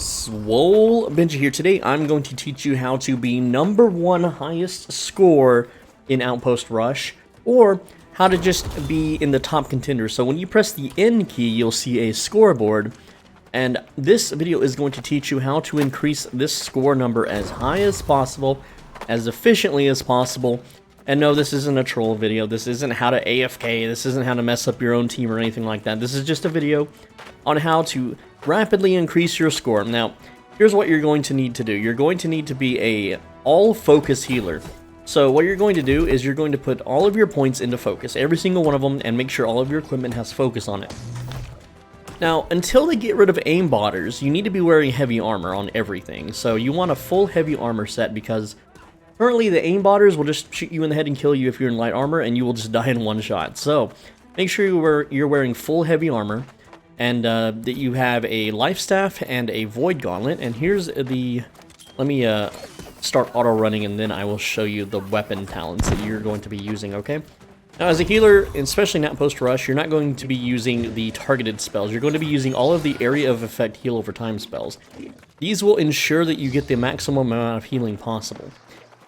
SwoleBenji here. Today I'm going to teach you how to be #1 highest score in Outpost Rush, or how to just be in the top contender. So when you press the N key, you'll see a scoreboard, and this video is going to teach you how to increase this score number as high as possible, as efficiently as possible. And no, this isn't a troll video. This isn't how to AFK. This isn't how to mess up your own team or anything like that. This is just a video on how to rapidly increase your score. Now, here's what you're going to need to do. You're going to need to be a all-focus healer. So what you're going to do is you're going to put all of your points into focus, every single one of them, and make sure all of your equipment has focus on it. Now, until they get rid of aimbotters, you need to be wearing heavy armor on everything. So you want a full heavy armor set, because currently the aimbotters will just shoot you in the head and kill you if you're in light armor, and you will just die in one shot. So make sure you're wearing full heavy armor, and that you have a life staff and a void gauntlet. And here's the, let me start auto running, and then I will show you the weapon talents that you're going to be using, okay? Now, as a healer, especially in Outpost Rush, you're not going to be using the targeted spells. You're going to be using all of the area of effect heal over time spells. These will ensure that you get the maximum amount of healing possible.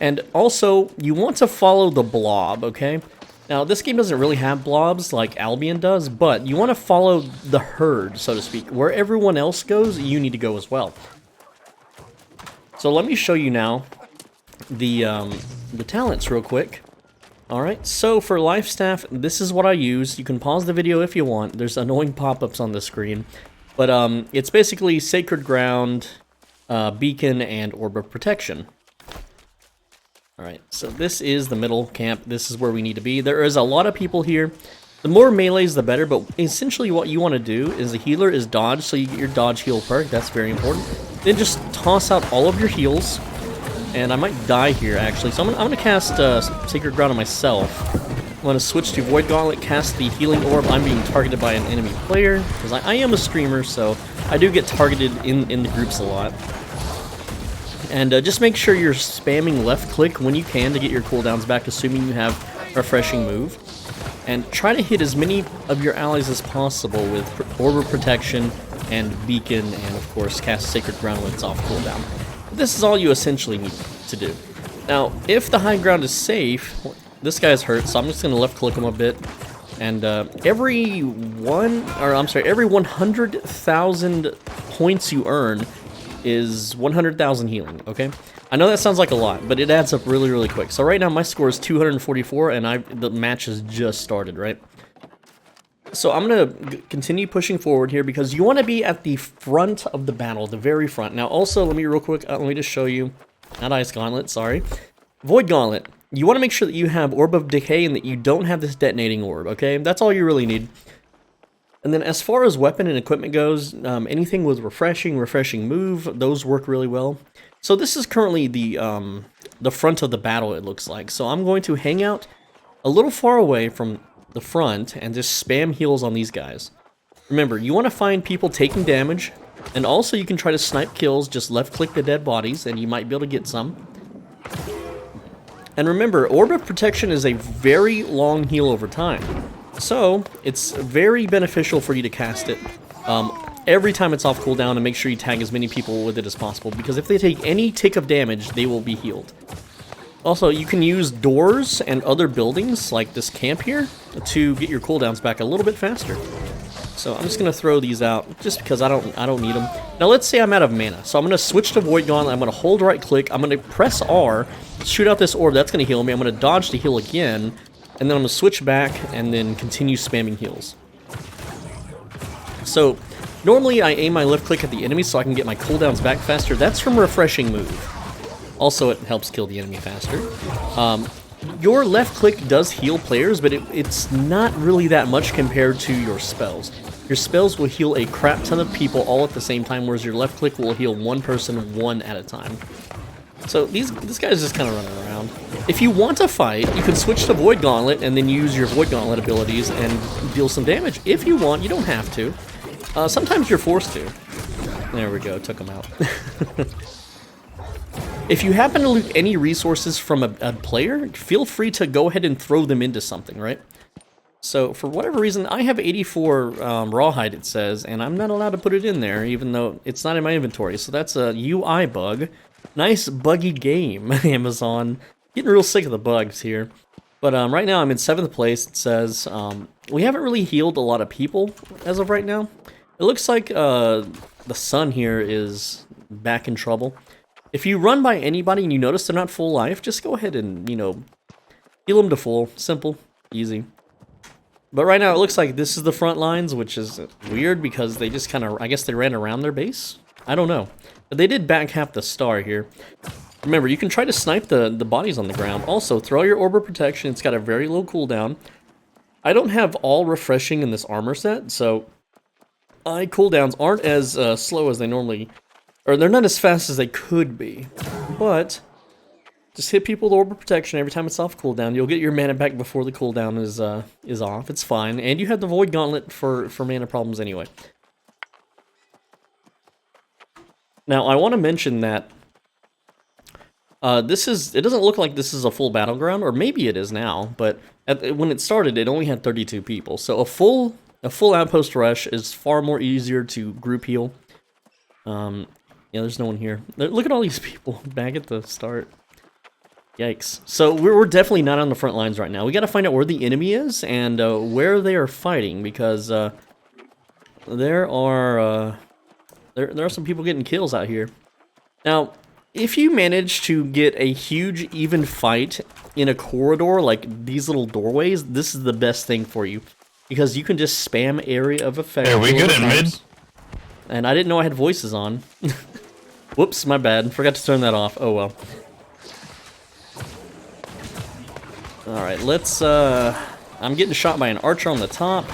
And also, you want to follow the blob, okay? Now, this game doesn't really have blobs like Albion does, but you want to follow the herd, so to speak. Where everyone else goes, you need to go as well. So let me show you now the talents real quick. Alright, so for life staff, this is what I use. You can pause the video if you want. There's annoying pop-ups on the screen. But it's basically Sacred Ground, Beacon, and Orb of Protection. Alright, so this is the middle camp. This is where we need to be. There is a lot of people here. The more melees, the better, but essentially what you want to do is the healer is dodge, so you get your dodge heal perk. That's very important. Then just toss out all of your heals. And I might die here, actually. So I'm gonna cast Sacred Ground on myself. I'm going to switch to Void Gauntlet, cast the Healing Orb. I'm being targeted by an enemy player, because I am a streamer, so I do get targeted in the groups a lot. And just make sure you're spamming left click when you can to get your cooldowns back, assuming you have Refreshing Move. And try to hit as many of your allies as possible with Orb of Protection and Beacon, and of course cast Sacred Ground when it's off cooldown. This is all you essentially need to do. Now, if the high ground is safe, this guy's hurt, so I'm just going to left click him a bit. And every 100,000 points you earn is 100,000 healing, okay? I know that sounds like a lot, but it adds up really, really quick. So right now my score is 244, and the match has just started, right? So I'm going to continue pushing forward here, because you want to be at the front of the battle, the very front. Now also, let me real quick, let me just show you, not Ice Gauntlet, sorry. Void Gauntlet. You want to make sure that you have Orb of Decay and that you don't have this detonating orb, okay? That's all you really need. And then as far as weapon and equipment goes, anything with refreshing move, those work really well. So this is currently the front of the battle, it looks like. So I'm going to hang out a little far away from the front and just spam heals on these guys. Remember, you want to find people taking damage, and also you can try to snipe kills, just left click the dead bodies and you might be able to get some. And remember, Orb of Protection is a very long heal over time, so it's very beneficial for you to cast it every time it's off cooldown, and make sure you tag as many people with it as possible, because if they take any tick of damage, they will be healed. Also, you can use doors and other buildings, like this camp here, to get your cooldowns back a little bit faster. So I'm just going to throw these out, just because I don't need them. Now let's say I'm out of mana, so I'm going to switch to Void Gauntlet. I'm going to hold right click, I'm going to press R, shoot out this orb, that's going to heal me. I'm going to dodge to heal again, and then I'm going to switch back, and then continue spamming heals. So normally I aim my left click at the enemy so I can get my cooldowns back faster. That's from Refreshing Move. Also, it helps kill the enemy faster. Your left click does heal players, but it's not really that much compared to your spells. Your spells will heal a crap ton of people all at the same time, whereas your left click will heal one person one at a time. So this guy's just kind of running around. If you want to fight, you can switch to Void Gauntlet and then use your Void Gauntlet abilities and deal some damage. If you want, you don't have to. Sometimes you're forced to. There we go, took him out. If you happen to loot any resources from a player, feel free to go ahead and throw them into something, right? So for whatever reason, I have 84 rawhide, it says, and I'm not allowed to put it in there, even though it's not in my inventory. So that's a UI bug. Nice buggy game, Amazon. Getting real sick of the bugs here. But right now I'm in 7th place. It says we haven't really healed a lot of people as of right now. It looks like the sun here is back in trouble. If you run by anybody and you notice they're not full life, just go ahead and, you know, heal them to full. Simple, easy. But right now it looks like this is the front lines, which is weird because they just kind of, I guess they ran around their base? I don't know. But they did back half the star here. Remember, you can try to snipe the bodies on the ground. Also, throw your Orb of Protection. It's got a very low cooldown. I don't have all refreshing in this armor set, so cooldowns aren't as slow as they normally, or they're not as fast as they could be. But just hit people with Orb of Protection every time it's off cooldown. You'll get your mana back before the cooldown is off. It's fine, and you have the Void Gauntlet for mana problems anyway. Now, I want to mention that it doesn't look like this is a full battleground, or maybe it is now, but when it started, it only had 32 people. So a full Outpost Rush is far more easier to group heal. Yeah, there's no one here. Look at all these people back at the start. Yikes. So we're definitely not on the front lines right now. We got to find out where the enemy is and where they are fighting, because there are some people getting kills out here. Now, if you manage to get a huge even fight in a corridor like these little doorways, this is the best thing for you, because you can just spam area of effect. Are we good in mid? And I didn't know I had voices on. Whoops, my bad. Forgot to turn that off. Oh well. Alright, let's, I'm getting shot by an archer on the top,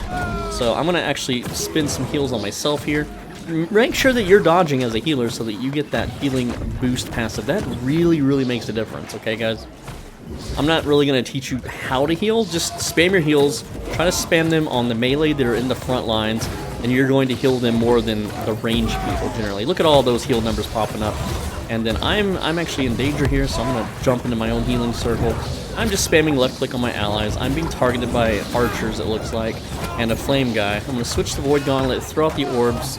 so I'm gonna actually spin some heals on myself here. Make sure that you're dodging as a healer so that you get that healing boost passive. That really, really makes a difference, okay, guys? I'm not really going to teach you how to heal. Just spam your heals. Try to spam them on the melee that are in the front lines, and you're going to heal them more than the ranged people generally. Look at all those heal numbers popping up. And then I'm actually in danger here, so I'm going to jump into my own healing circle. I'm just spamming left click on my allies. I'm being targeted by archers, it looks like, and a flame guy. I'm going to switch the Void Gauntlet, throw out the orbs,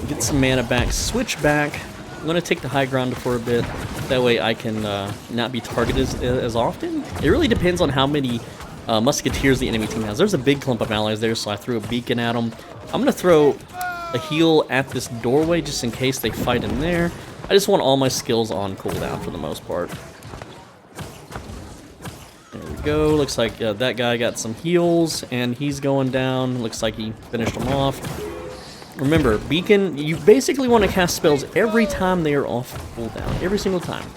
get some mana back, switch back. I'm going to take the high ground for a bit. That way I can not be targeted as often. It really depends on how many musketeers the enemy team has. There's a big clump of allies there, so I threw a beacon at them. I'm going to throw a heal at this doorway just in case they fight in there. I just want all my skills on cooldown for the most part. There we go. Looks like that guy got some heals, and he's going down. Looks like he finished them off. Remember, beacon, you basically want to cast spells every time they are off cooldown. Every single time.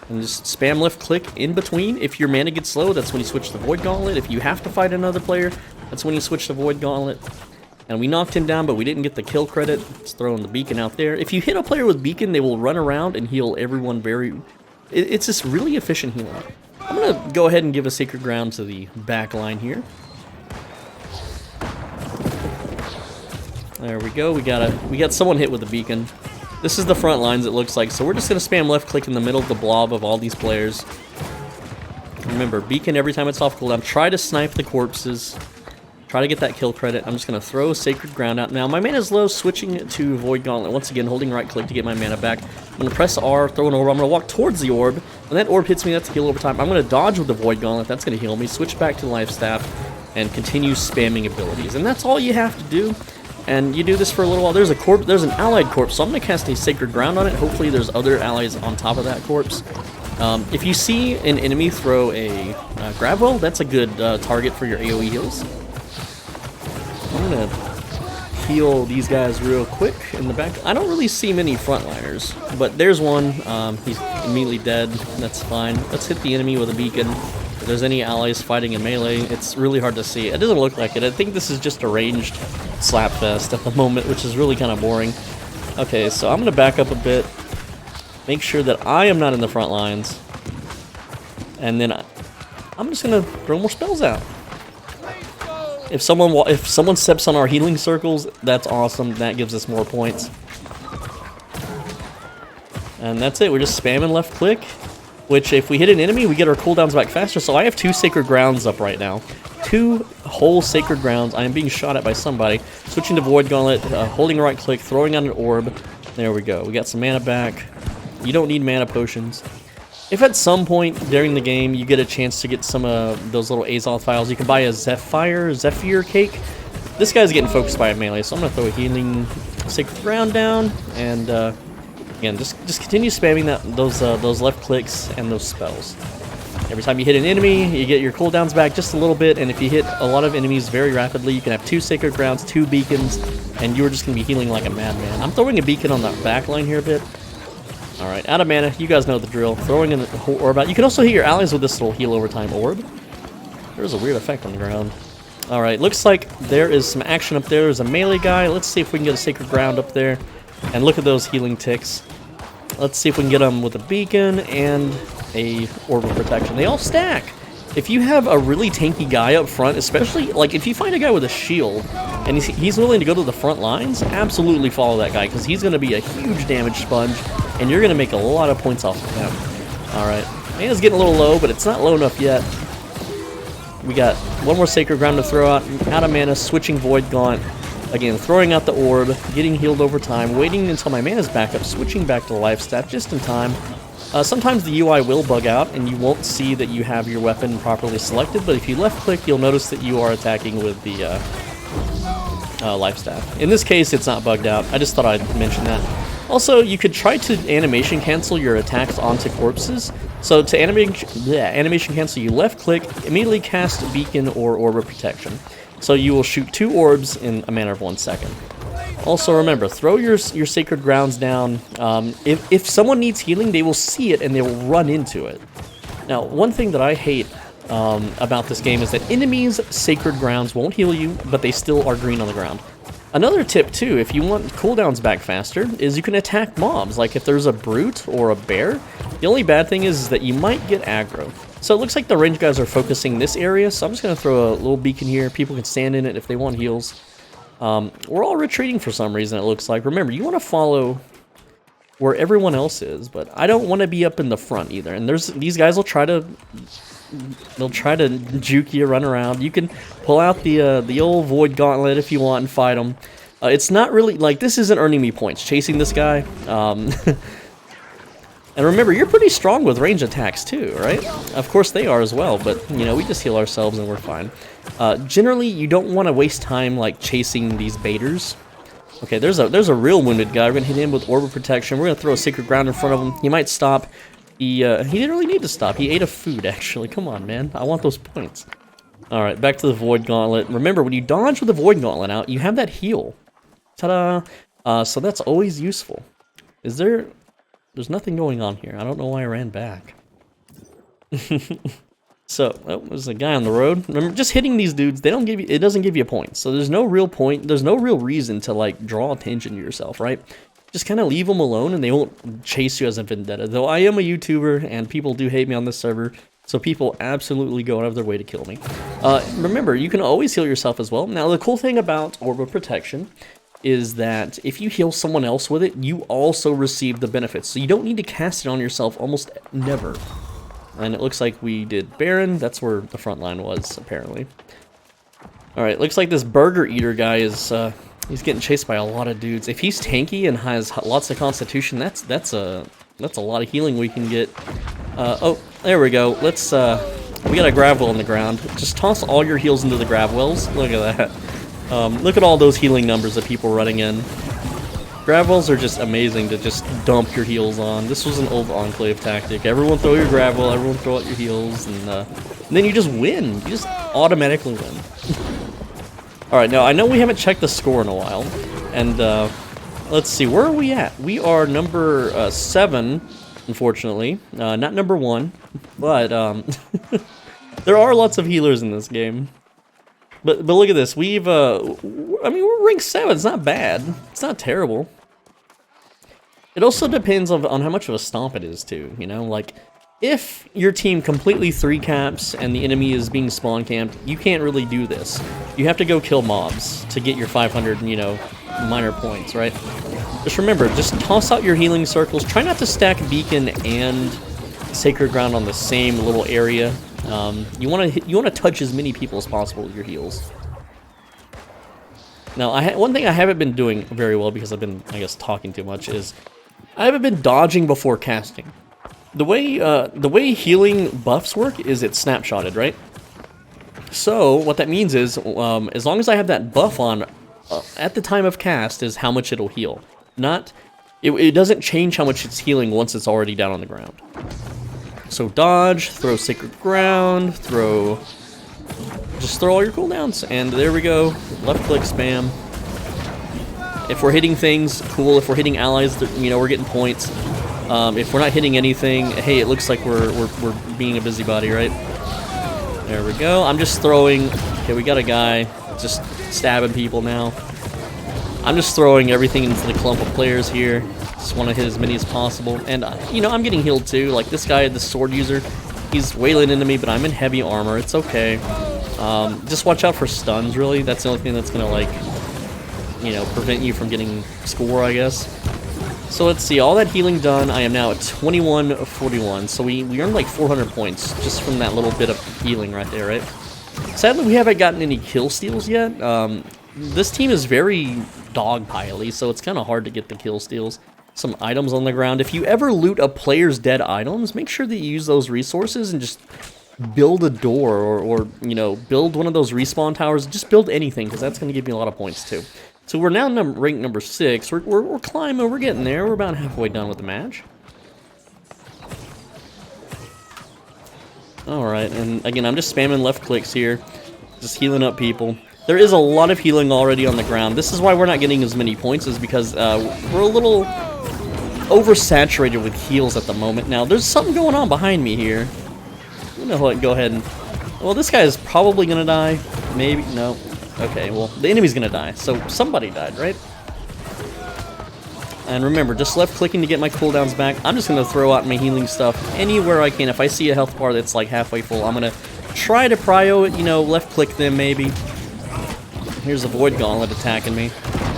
And just spam left click in between. If your mana gets low, that's when you switch the Void Gauntlet. If you have to fight another player, that's when you switch the Void Gauntlet. And we knocked him down, but we didn't get the kill credit. Let's throw in the beacon out there. If you hit a player with beacon, they will run around and heal everyone very... It's just really efficient healing. I'm going to go ahead and give a Sacred Ground to the back line here. There we go. We got someone hit with the beacon. This is the front lines, it looks like. So we're just going to spam left click in the middle of the blob of all these players. Remember, beacon every time it's off cooldown. Try to snipe the corpses. Try to get that kill credit. I'm just going to throw Sacred Ground out. Now, my mana is low, switching to Void Gauntlet. Once again, holding right click to get my mana back. I'm going to press R, throw an orb. I'm going to walk towards the orb. When that orb hits me, that's a heal over time. I'm going to dodge with the Void Gauntlet. That's going to heal me. Switch back to the Life Staff and continue spamming abilities. And that's all you have to do. And you do this for a little while. There's an allied corpse, so I'm going to cast a Sacred Ground on it. Hopefully there's other allies on top of that corpse. If you see an enemy throw a grab well, that's a good target for your AoE heals. I'm going to heal these guys real quick in the back. I don't really see many frontliners, but there's one. He's immediately dead. That's fine. Let's hit the enemy with a beacon. If there's any allies fighting in melee, it's really hard to see. It doesn't look like it. I think this is just a ranged slapfest at the moment, which is really kind of boring. Okay, so I'm going to back up a bit. Make sure that I am not in the front lines. And then I'm just going to throw more spells out. If someone steps on our healing circles, that's awesome. That gives us more points. And that's it. We're just spamming left click. which if we hit an enemy, we get our cooldowns back faster. So I have 2 Sacred Grounds up right now. 2 whole Sacred Grounds. I am being shot at by somebody. Switching to Void Gauntlet, holding right click, throwing out an orb. There we go. We got some mana back. You don't need mana potions. If at some point during the game you get a chance to get some of those little Azoth files, you can buy a Zephyr cake. This guy's getting focused by a melee, so I'm going to throw a healing Sacred Ground down, and again, just continue spamming those left clicks and those spells. Every time you hit an enemy, you get your cooldowns back just a little bit, and if you hit a lot of enemies very rapidly, you can have 2 Sacred Grounds, 2 beacons, and you're just going to be healing like a madman. I'm throwing a beacon on the back line here a bit. Alright, out of mana, you guys know the drill. Throwing in the whole orb out. You can also hit your allies with this little heal over time orb. There's a weird effect on the ground. Alright, looks like there is some action up there. There's a melee guy. Let's see if we can get a Sacred Ground up there. And look at those healing ticks. Let's see if we can get them with a beacon and a orb of protection. They all stack. If you have a really tanky guy up front, especially, like, if you find a guy with a shield and he's willing to go to the front lines, absolutely follow that guy, because he's going to be a huge damage sponge, and you're going to make a lot of points off of him. Alright, mana's getting a little low, but it's not low enough yet. We got 1 more Sacred Ground to throw out of mana, switching Void Gaunt. Again, throwing out the orb, getting healed over time, waiting until my mana's back up, switching back to life staff just in time. Sometimes the UI will bug out, and you won't see that you have your weapon properly selected, but if you left-click, you'll notice that you are attacking with the life staff. In this case, it's not bugged out. I just thought I'd mention that. Also, you could try to animation cancel your attacks onto corpses. So to animation cancel, you left-click, immediately cast Beacon or Orb of Protection. So you will shoot 2 orbs in a matter of 1 second. Also remember, throw your Sacred Grounds down. If someone needs healing, they will see it and they will run into it. Now, one thing that I hate about this game is that enemies' Sacred Grounds won't heal you, but they still are green on the ground. Another tip, too, if you want cooldowns back faster, is you can attack mobs. Like if there's a brute or a bear, the only bad thing is that you might get aggro. So it looks like the range guys are focusing this area, so I'm just going to throw a little beacon here. People can stand in it if they want heals. We're all retreating for some reason, it looks like. Remember, you want to follow where everyone else is, but I don't want to be up in the front either. And these guys will try to juke you, run around. You can pull out the old Void Gauntlet if you want and fight them. It's not really, like, this isn't earning me points, chasing this guy. And remember, you're pretty strong with range attacks too, right? Of course they are as well, but, you know, we just heal ourselves and we're fine. Generally, you don't want to waste time, like, chasing these baiters. Okay, there's a real wounded guy. We're going to hit him with Orb of Protection. We're going to throw a Sacred Ground in front of him. He might stop. He didn't really need to stop. He ate a food, actually. Come on, man. I want those points. Alright, back to the Void Gauntlet. Remember, when you dodge with the Void Gauntlet out, you have that heal. Ta-da! So that's always useful. There's nothing going on here. I don't know why I ran back. So, oh, there's a guy on the road. Remember, just hitting these dudes, it doesn't give you a point. So there's no real point, there's no real reason to, like, draw attention to yourself, right? Just kind of leave them alone and they won't chase you as a vendetta. Though I am a YouTuber and people do hate me on this server, so people absolutely go out of their way to kill me. Remember, you can always heal yourself as well. Now, the cool thing about Orb of Protection is that if you heal someone else with it, you also receive the benefits. So you don't need to cast it on yourself almost never. And it looks like we did Baron. That's where the front line was, apparently. Alright, looks like this Burger Eater guy is, he's getting chased by a lot of dudes. If he's tanky and has lots of constitution, that's a lot of healing we can get. Oh, there we go. Let's, we got a grab well on the ground. Just toss all your heals into the grab wells. Look at that. Look at all those healing numbers that people running in. Grab wells are just amazing to just dump your heals on. This was an old Enclave tactic. Everyone throw your grab well, everyone throw out your heals, and then you just win. You just automatically win. Alright, now I know we haven't checked the score in a while, and let's see, where are we at? We are number 7, unfortunately. Not number 1, but there are lots of healers in this game. But look at this, we've, I mean, we're ranked 7, it's not bad. It's not terrible. It also depends on how much of a stomp it is, too, you know? Like, if your team completely 3-caps and the enemy is being spawn camped, you can't really do this. You have to go kill mobs to get your 500, you know, minor points, right? Just remember, just toss out your healing circles. Try not to stack Beacon and sacred ground on the same little area. You want to touch as many people as possible with your heals. Now, one thing I haven't been doing very well because I've been, I guess, talking too much is I haven't been dodging before casting. The way healing buffs work is it's snapshotted, right? So what that means is, as long as I have that buff on at the time of cast, is how much it'll heal. It doesn't change how much it's healing once it's already down on the ground. So dodge, throw sacred ground, just throw all your cooldowns, and there we go. Left click spam. If we're hitting things, cool. If we're hitting allies, you know, we're getting points. If we're not hitting anything, hey, it looks like we're being a busybody, right? There we go. I'm just throwing. Okay, we got a guy just stabbing people now. I'm just throwing everything into the clump of players here. Just want to hit as many as possible. And, you know, I'm getting healed too. Like this guy, the sword user, he's wailing into me, but I'm in heavy armor. It's okay. Just watch out for stuns, really. That's the only thing that's going to, like, you know, prevent you from getting score, I guess. So let's see. All that healing done. I am now at 2141. So we earned like 400 points just from that little bit of healing right there, right? Sadly, we haven't gotten any kill steals yet. This team is very dogpile-y, so it's kind of hard to get the kill steals. Some items on the ground. If you ever loot a player's dead items, make sure that you use those resources and just build a door or you know, build one of those respawn towers. Just build anything, because that's going to give you a lot of points too. So we're now ranked number 6. We're climbing. We're getting there. We're about halfway done with the match. Alright, and again, I'm just spamming left clicks here. Just healing up people. There is a lot of healing already on the ground. This is why we're not getting as many points, is because we're a little oversaturated with heals at the moment. Now, there's something going on behind me here. I'm gonna go ahead and... Well, this guy is probably gonna die. Maybe. No. Okay, well, the enemy's gonna die. So, somebody died, right? And remember, just left clicking to get my cooldowns back. I'm just gonna throw out my healing stuff anywhere I can. If I see a health bar that's like halfway full, I'm gonna try to prio it, you know, left click them maybe. Here's a Void Gauntlet attacking me.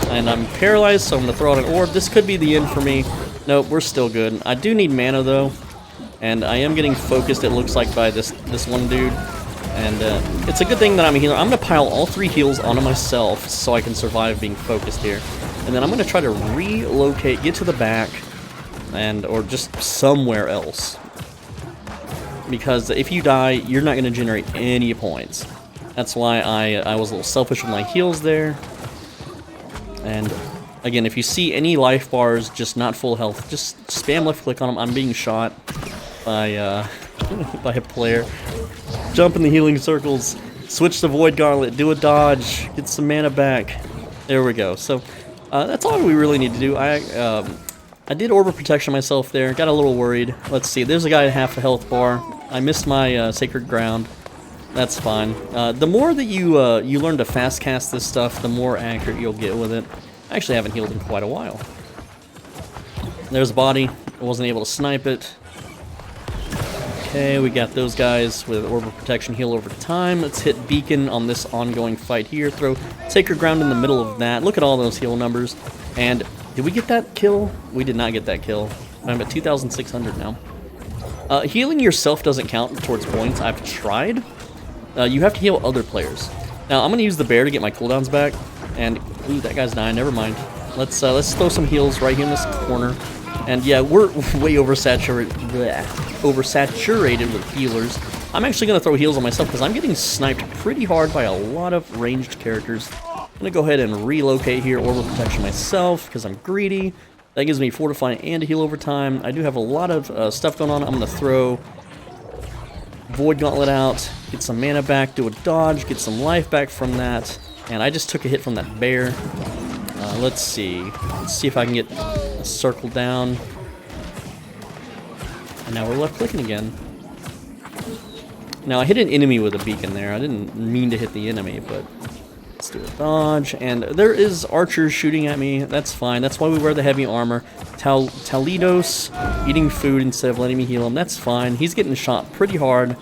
And I'm paralyzed, so I'm going to throw out an orb. This could be the end for me. Nope, we're still good. I do need mana, though. And I am getting focused, it looks like, by this one dude. And it's a good thing that I'm a healer. I'm going to pile all 3 heals onto myself so I can survive being focused here. And then I'm going to try to relocate, get to the back, or just somewhere else. Because if you die, you're not going to generate any points. That's why I was a little selfish with my heals there. And again, if you see any life bars just not full health, just spam left click on them. I'm being shot by by a player. Jump in the healing circles, switch to Void Gauntlet, do a dodge, get some mana back. There we go. So that's all we really need to do. I did Orb of Protection myself there. Got a little worried. Let's see. There's a guy at half a health bar. I missed my Sacred Ground. That's fine. The more that you learn to fast cast this stuff, the more accurate you'll get with it. I actually haven't healed in quite a while. There's a body. I wasn't able to snipe it. Okay, we got those guys with Orb of Protection heal over time. Let's hit Beacon on this ongoing fight here. Throw Sacred Ground in the middle of that. Look at all those heal numbers. And did we get that kill? We did not get that kill. I'm at 2,600 now. Healing yourself doesn't count towards points. I've tried. You have to heal other players. Now, I'm going to use the bear to get my cooldowns back. And, ooh, that guy's dying. Never mind. Let's throw some heals right here in this corner. And, yeah, we're way oversaturated with healers. I'm actually going to throw heals on myself because I'm getting sniped pretty hard by a lot of ranged characters. I'm going to go ahead and relocate here, Orb of Protection myself because I'm greedy. That gives me Fortify and a heal over time. I do have a lot of stuff going on. I'm going to throw Void Gauntlet out, get some mana back, do a dodge, get some life back from that. And I just took a hit from that bear. Let's see. Let's see if I can get a circle down. And now we're left clicking again. Now I hit an enemy with a beacon there. I didn't mean to hit the enemy, but let's do a dodge. And there is archers shooting at me. That's fine. That's why we wear the heavy armor. Talidos eating food instead of letting me heal him. That's fine. He's getting shot pretty hard.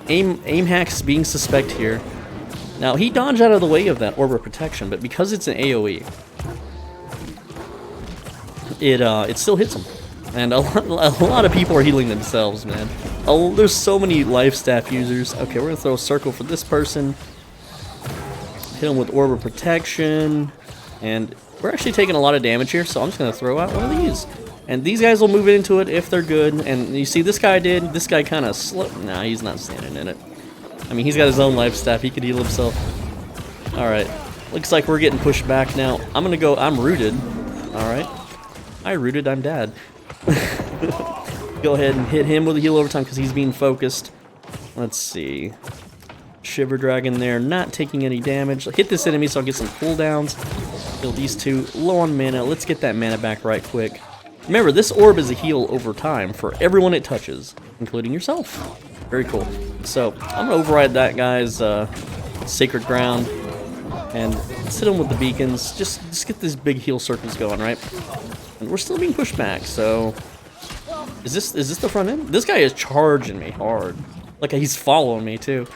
Aim hacks being suspect here. Now, he dodged out of the way of that Orb of Protection, but because it's an AoE, it still hits him. And a lot of people are healing themselves, man. Oh, there's so many life staff users. Okay, we're gonna throw a circle for this person. Hit him with Orb of Protection. And we're actually taking a lot of damage here, so I'm just gonna throw out one of these. And these guys will move into it if they're good. And you see, this guy did. This guy kind of slipped. Nah, he's not standing in it. I mean, he's got his own life staff. He could heal himself. Alright. Looks like we're getting pushed back now. I'm gonna go. I'm rooted. Alright. I rooted. I'm dead. Go ahead and hit him with a heal overtime because he's being focused. Let's see. Shiver Dragon there, not taking any damage. Hit this enemy so I'll get some cooldowns. Kill these two. Low on mana. Let's get that mana back right quick. Remember, this orb is a heal over time for everyone it touches, including yourself. Very cool. So, I'm going to override that guy's Sacred Ground and hit him with the beacons. Just get these big heal circles going, right? And we're still being pushed back, so... Is this the front end? This guy is charging me hard. Like, he's following me, too.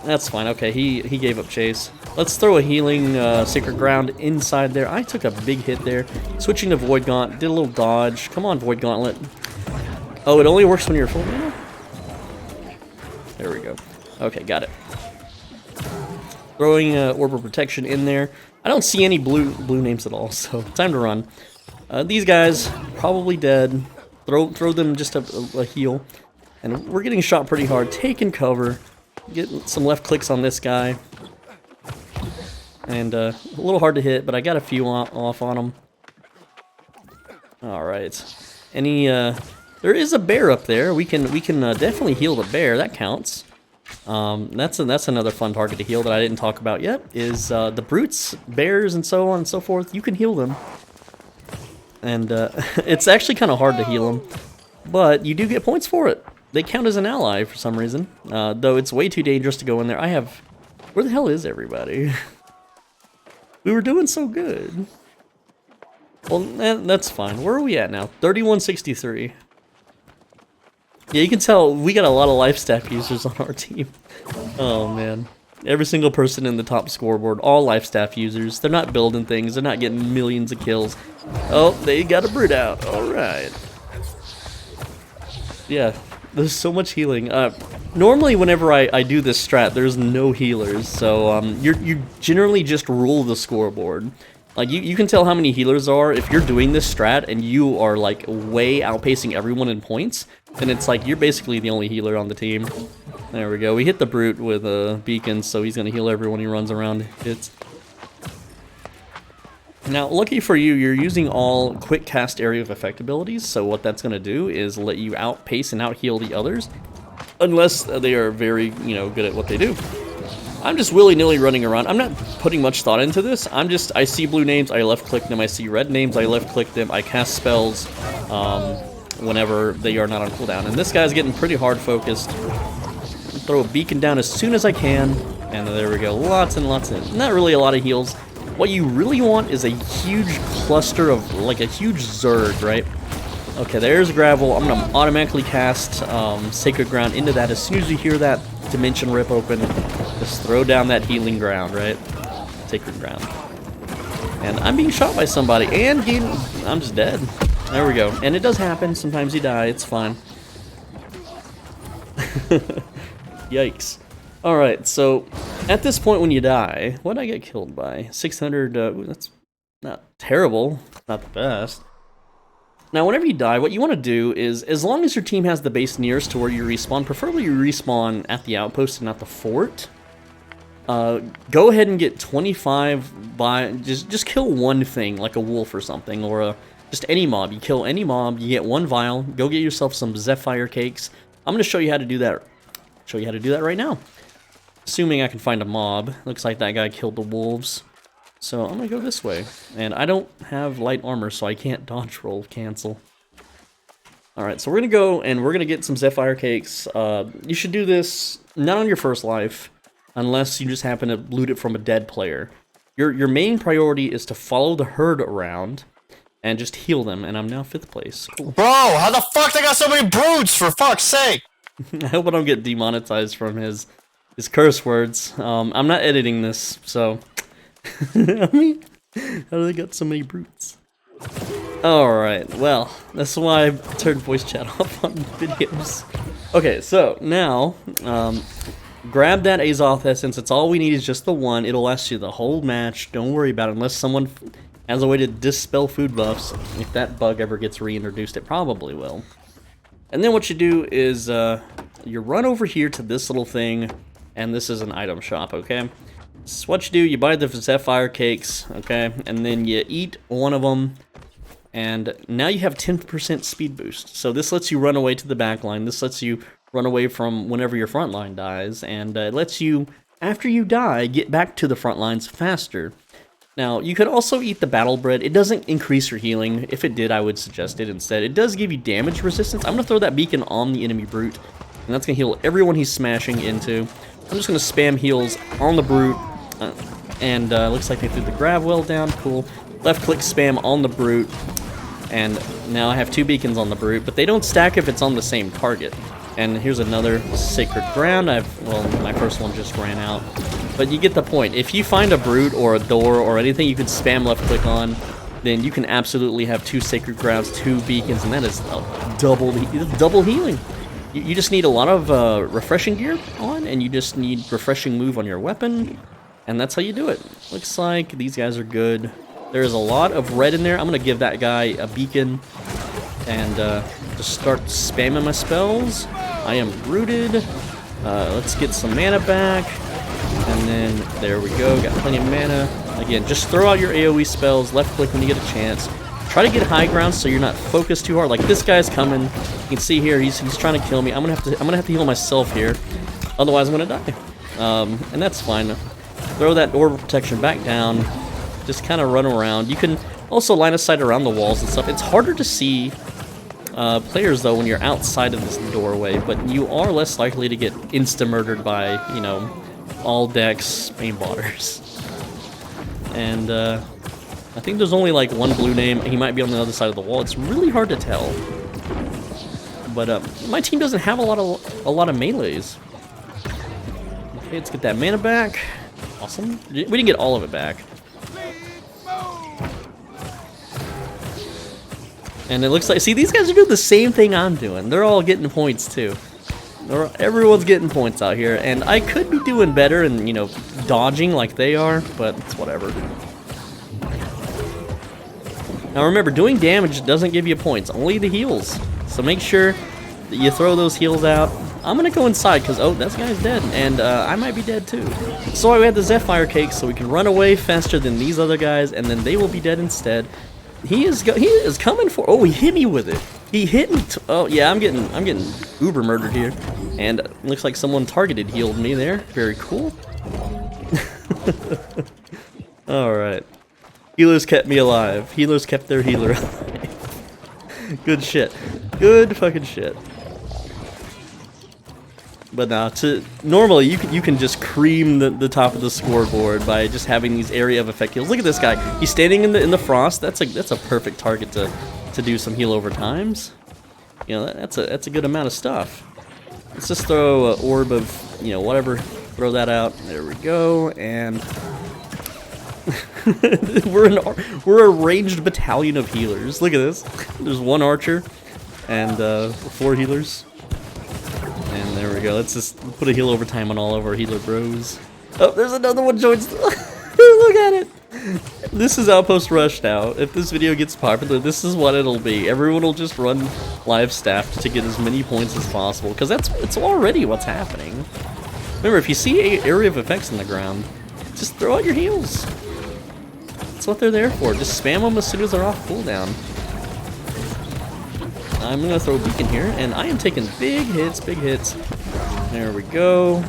That's fine. Okay, he gave up chase. Let's throw a healing Sacred Ground inside there. I took a big hit there. Switching to Void Gaunt. Did a little dodge. Come on, Void Gauntlet. Oh, it only works when you're full mana? There we go. Okay, got it. Throwing Orb of Protection in there. I don't see any blue names at all, so time to run. These guys, probably dead. Throw them just a heal. And we're getting shot pretty hard. Taking cover. Getting some left clicks on this guy. And a little hard to hit, but I got a few off on him. Alright. There is a bear up there. We can definitely heal the bear. That counts. That's another fun target to heal that I didn't talk about yet. Is the brutes, bears, and so on and so forth. You can heal them. And it's actually kind of hard to heal them. But you do get points for it. They count as an ally for some reason. Though it's way too dangerous to go in there. Where the hell is everybody? We were doing so good. Well, that's fine. Where are we at now? 3163. Yeah, you can tell we got a lot of life staff users on our team. Oh, man. Every single person in the top scoreboard, all life staff users. They're not building things. They're not getting millions of kills. Oh, they got a brute out. All right. Yeah, there's so much healing. Normally, whenever I do this strat, there's no healers. So you generally just rule the scoreboard. Like, you can tell how many healers are if you're doing this strat and you are, like, way outpacing everyone in points. Then it's like you're basically the only healer on the team. There we go. We hit the brute with a beacon, so he's going to heal everyone he runs around and hits. Now, lucky for you, you're using all quick cast area of effect abilities, so what that's going to do is let you outpace and out-heal the others, unless they are very, good at what they do. I'm just willy-nilly running around. I'm not putting much thought into this. I see blue names, I left-click them. I see red names, I left-click them. I cast spells whenever they are not on cooldown. And this guy's getting pretty hard focused. Throw a beacon down as soon as I can, and there we go. Lots and lots of, not really a lot of heals. What you really want is a huge cluster of, like a huge Zerg, right? Okay, there's gravel. I'm gonna automatically cast Sacred Ground into that as soon as you hear that dimension rip open. Just throw down that healing ground, right? Sacred Ground. And I'm being shot by somebody, and I'm just dead. There we go. And it does happen. Sometimes you die. It's fine. Yikes. Alright, so at this point when you die, what did I get killed by? 600, that's not terrible. Not the best. Now, whenever you die, what you want to do is, as long as your team has the base nearest to where you respawn, preferably you respawn at the outpost and not the fort, go ahead and get 25 by, just kill one thing, like a wolf or something, or just any mob. You kill any mob, you get one vial, go get yourself some Zephyr cakes. I'm going to show you how to do that. Show you how to do that right now. Assuming I can find a mob. Looks like that guy killed the wolves. So I'm gonna go this way. And I don't have light armor, so I can't dodge roll cancel. Alright, so we're gonna go and we're gonna get some Zephyr cakes. You should do this not on your first life, unless you just happen to loot it from a dead player. Your main priority is to follow the herd around and just heal them, and I'm now 5th place. Cool. Bro, how the fuck they got so many brutes, for fuck's sake? I hope I don't get demonetized from his curse words. I'm not editing this, so... I mean, how do they got so many brutes? Alright, well, that's why I turned voice chat off on videos. Okay, so now, grab that Azoth Essence. It's all we need is just the one. It'll last you the whole match. Don't worry about it unless someone has a way to dispel food buffs. If that bug ever gets reintroduced, it probably will. And then what you do is you run over here to this little thing, and this is an item shop, okay? So what you do, you buy the Sapphire Cakes, okay? And then you eat one of them. And now you have 10% speed boost. So this lets you run away to the back line. This lets you run away from whenever your front line dies. And it lets you, after you die, get back to the front lines faster. Now, you could also eat the battle bread. It doesn't increase your healing. If it did, I would suggest it instead. It does give you damage resistance. I'm going to throw that beacon on the enemy brute. And that's going to heal everyone he's smashing into. I'm just going to spam heals on the brute. Looks like they threw the grab well down. Cool. Left click spam on the brute. And now I have 2 beacons on the brute, but they don't stack if it's on the same target. And here's another sacred ground. Well, my first one just ran out. But you get the point. If you find a brute or a door or anything you can spam left click on, then you can absolutely have 2 sacred grounds, 2 beacons, and that is double healing. You just need a lot of refreshing gear on, and you just need refreshing move on your weapon, and that's how you do it. Looks like these guys are good. There's a lot of red in there. I'm going to give that guy a beacon and just start spamming my spells. I am rooted. Let's get some mana back. And then, there we go. Got plenty of mana. Again, just throw out your AoE spells. Left click when you get a chance. Try to get high ground so you're not focused too hard. Like this guy's coming. You can see here he's trying to kill me. I'm gonna have to heal myself here. Otherwise, I'm gonna die. And that's fine. Throw that orb of protection back down. Just kind of run around. You can also line of sight around the walls and stuff. It's harder to see players, though, when you're outside of this doorway, but you are less likely to get insta-murdered by, you know, all decks aimbotters. And I think there's only like one blue name. He might be on the other side of the wall. It's really hard to tell. But my team doesn't have a lot of melees. Okay, let's get that mana back. Awesome. We didn't get all of it back. And it looks like, see, these guys are doing the same thing I'm doing. They're all getting points too. Everyone's getting points out here, and I could be doing better and, you know, dodging like they are, but it's whatever. Now remember, doing damage doesn't give you points, only the heals. So make sure that you throw those heals out. I'm gonna go inside because, oh, that guy's dead, and I might be dead too. So we had the Sapphire Cake so we can run away faster than these other guys, and then they will be dead instead. He is coming for. Oh, he hit me with it. He hit me. Oh yeah, I'm getting uber murdered here, and looks like someone targeted healed me there. Very cool. All right, healers kept me alive. Healers kept their healer alive. Good shit. Good fucking shit. But now, normally you can just cream the top of the scoreboard by just having these area of effect heals. Look at this guy. He's standing in the frost. That's a perfect target to do some heal over times. You know, that's a good amount of stuff. Let's just throw an orb of, you know, whatever. Throw that out. There we go. And we're a ranged battalion of healers. Look at this. There's one archer and 4 healers. And there we go. Let's just put a heal over time on all of our healer bros. Oh, there's another one joins. Look at it. This is Outpost Rush now. If this video gets popular, this is what it'll be. Everyone will just run live staff to get as many points as possible, because it's already what's happening. Remember, if you see an area of effects on the ground, just throw out your heals. That's what they're there for. Just spam them as soon as they're off cooldown. I'm gonna throw a beacon here, and I am taking big hits, big hits. There we go.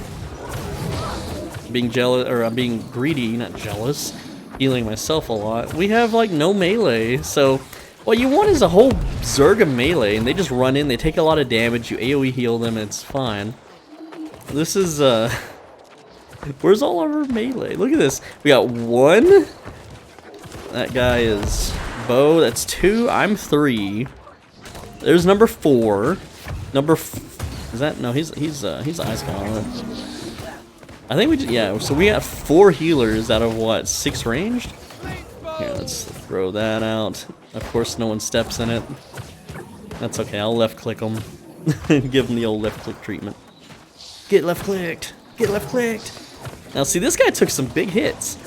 Being jealous, or I'm being greedy, not jealous. Healing myself a lot. We have like no melee, so what you want is a whole Zerg of melee, and they just run in, they take a lot of damage, you AoE heal them, and it's fine. This is, where's all of our melee? Look at this. We got 1. That guy is Bo, that's 2, I'm 3. There's number 4. Is that? No, he's Ice Gauntlet. I think we just, yeah, so we got 4 healers out of what, 6 ranged? Here, Let's throw that out. Of course, no one steps in it. That's okay, I'll left click them. Give them the old left click treatment. Get left clicked! Get left clicked! Now see, this guy took some big hits.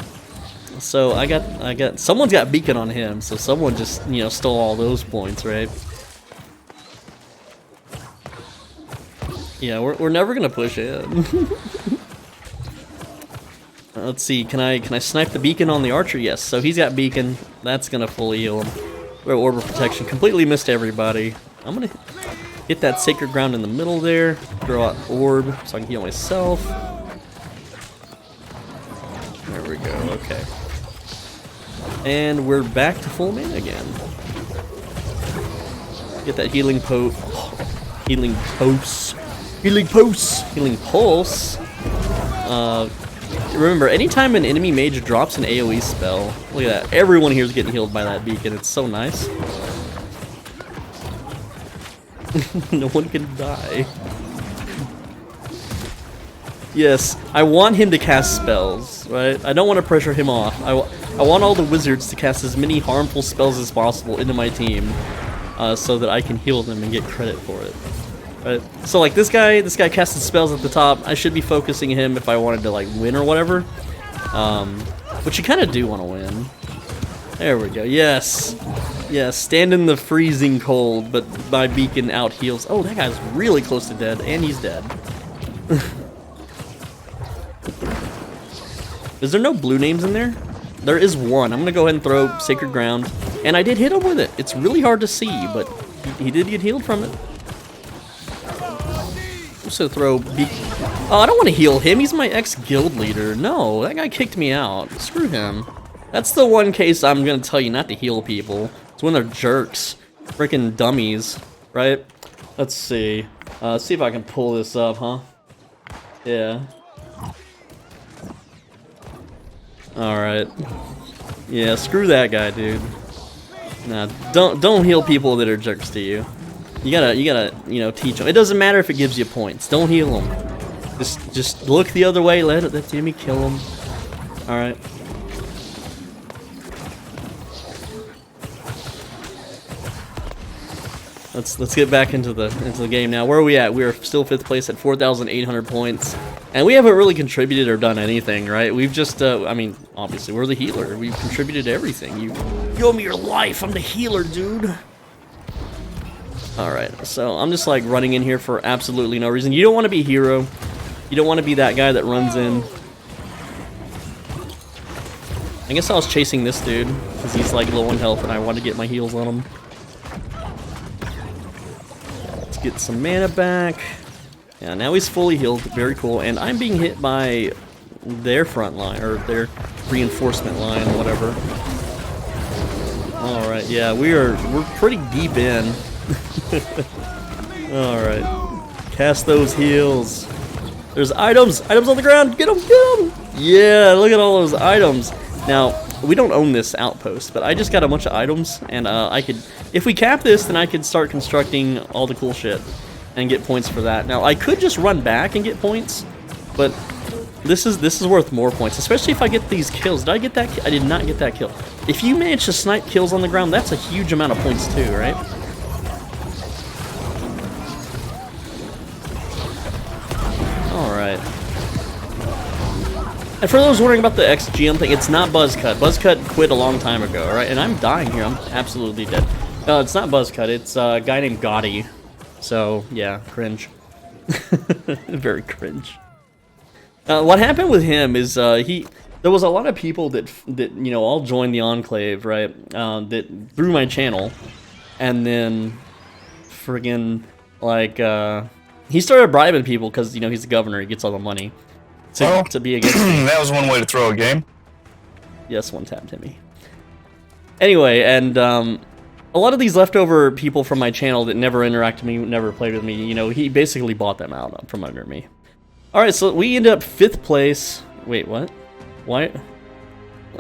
So I got someone's got beacon on him, so someone just, you know, stole all those points, right? Yeah, we're never gonna push in. Let's see, can I snipe the beacon on the archer? Yes, so he's got beacon. That's gonna fully heal him. We're orb of protection. Completely missed everybody. I'm gonna hit that sacred ground in the middle there. Throw out orb so I can heal myself. There we go, okay. And we're back to full mana again. Get that healing healing pulse. Healing pulse! Healing pulse. Remember, anytime an enemy mage drops an AoE spell, look at that. Everyone here is getting healed by that beacon. It's so nice. No one can die. Yes, I want him to cast spells, right? I don't want to pressure him off. I want all the wizards to cast as many harmful spells as possible into my team, so that I can heal them and get credit for it. Right? So like this guy casted spells at the top. I should be focusing him if I wanted to like win or whatever. Which you kind of do want to win. There we go. Yes. Yes, stand in the freezing cold, but my beacon out heals. Oh, that guy's really close to dead, and he's dead. Is there no blue names in there? There is one. I'm gonna go ahead and throw Sacred Ground. And I did hit him with it. It's really hard to see, but he did get healed from it. Also throw Oh, I don't want to heal him. He's my ex-guild leader. No, that guy kicked me out. Screw him. That's the one case I'm gonna tell you not to heal people. It's when they're jerks. Freaking dummies, right? Let's see. See if I can pull this up, huh? Yeah. Alright. Yeah, screw that guy, dude. Nah, don't heal people that are jerks to you. You gotta, you know, teach them. It doesn't matter if it gives you points. Don't heal them. Just look the other way. Let the enemy kill them. All right. Let's get back into the game now. Where are we at? We are still 5th place at 4,800 points, and we haven't really contributed or done anything, right? We've just, I mean, obviously we're the healer. We've contributed everything. You owe me your life. I'm the healer, dude. All right, so I'm just like running in here for absolutely no reason. You don't want to be hero. You don't want to be that guy that runs in. I guess I was chasing this dude because he's like low on health, and I wanted to get my heals on him. Let's get some mana back. Yeah, now he's fully healed. Very cool. And I'm being hit by their front line, or their reinforcement line, whatever. All right, yeah, we're pretty deep in. All right, cast those heals. There's items on the ground. Get them, get them. Yeah, look at all those items. Now we don't own this outpost, but I just got a bunch of items, and I could, if we cap this, then I could start constructing all the cool shit and get points for that. Now I could just run back and get points, but this is worth more points, especially if I get these kills. Did I get that? I did not get that kill. If you manage to snipe kills on the ground, that's a huge amount of points too, right? Alright. And for those wondering about the ex-GM thing, it's not Buzzcut. Buzzcut quit a long time ago, right? And I'm dying here. I'm absolutely dead. It's not Buzzcut. It's a guy named Gotti. So, yeah, cringe. Very cringe. What happened with him is there was a lot of people that you know, all joined the Enclave, right? That through my channel, and then friggin' like he started bribing people because, you know, he's the governor. He gets all the money to be against me. That was one way to throw a game. Yes, one tap Timmy. Anyway, and a lot of these leftover people from my channel that never interacted with me, never played with me, you know, he basically bought them out from under me. Alright, so we end up 5th place. Wait, what? Why?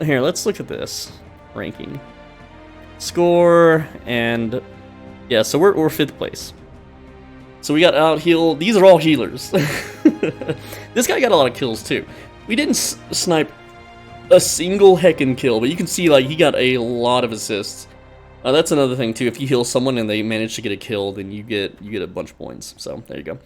Here, let's look at this ranking. Score, and yeah, so we're 5th place. So we got out heal. These are all healers. This guy got a lot of kills too. We didn't snipe a single heckin' kill, but you can see, like, he got a lot of assists. That's another thing, too. If you heal someone and they manage to get a kill, then you get a bunch of points. So, there you go.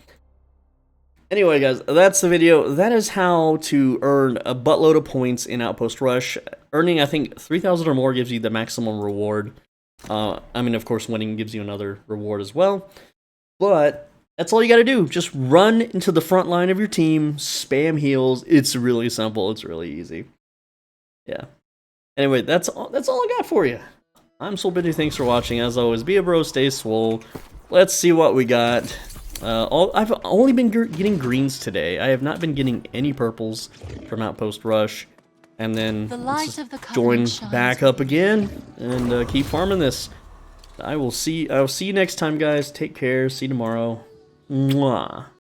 Anyway, guys, that's the video. That is how to earn a buttload of points in Outpost Rush. Earning, I think, 3,000 or more gives you the maximum reward. I mean, of course, winning gives you another reward as well. But that's all you gotta do. Just run into the front line of your team, spam heals. It's really simple. It's really easy. Yeah. Anyway, that's all I got for you. I'm SwoleBenji. Thanks for watching. As always, be a bro, stay swole. Let's see what we got. I've only been getting greens today. I have not been getting any purples from Outpost Rush. And then let's just join back up again and keep farming this. I'll see you next time, guys. Take care. See you tomorrow. Mwah.